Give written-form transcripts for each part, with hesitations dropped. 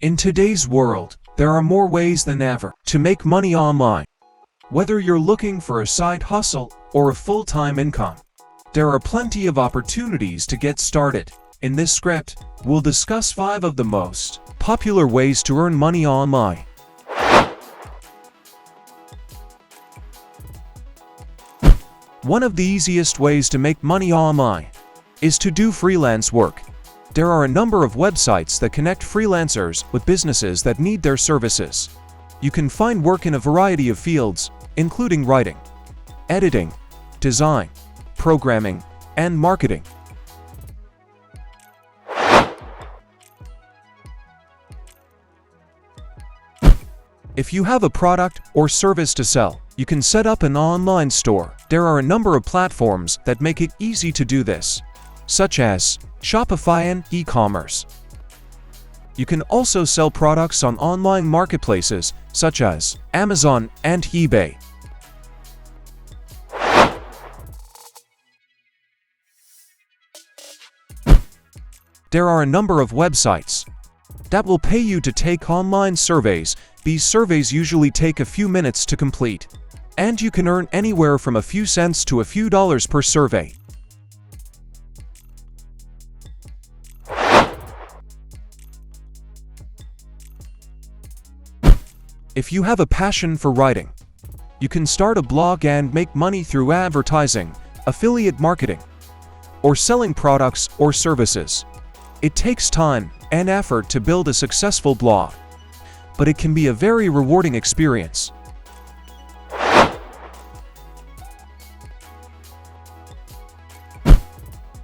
In today's world, there are more ways than ever to make money online. Whether you're looking for a side hustle or a full-time income, there are plenty of opportunities to get started. In this script, we'll discuss 5 of the most popular ways to earn money online. One of the easiest ways to make money online is to do freelance work. There are a number of websites that connect freelancers with businesses that need their services. You can find work in a variety of fields, including writing, editing, design, programming, and marketing. If you have a product or service to sell, you can set up an online store. There are a number of platforms that make it easy to do this, such as Shopify and e-commerce. You can also sell products on online marketplaces such as Amazon and eBay. There are a number of websites that will pay you to take online surveys. These surveys usually take a few minutes to complete, and you can earn anywhere from a few cents to a few dollars per survey. If you have a passion for writing, you can start a blog and make money through advertising, affiliate marketing, or selling products or services. It takes time and effort to build a successful blog, but it can be a very rewarding experience.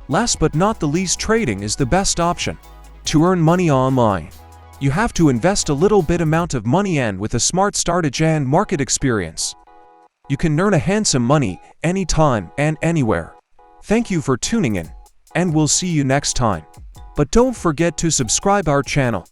Last but not the least, trading is the best option to earn money online. You have to invest a little bit amount of money, and with a smart strategy and market experience, you can earn a handsome money anytime and anywhere. Thank you for tuning in, and we'll see you next time. But don't forget to subscribe our channel.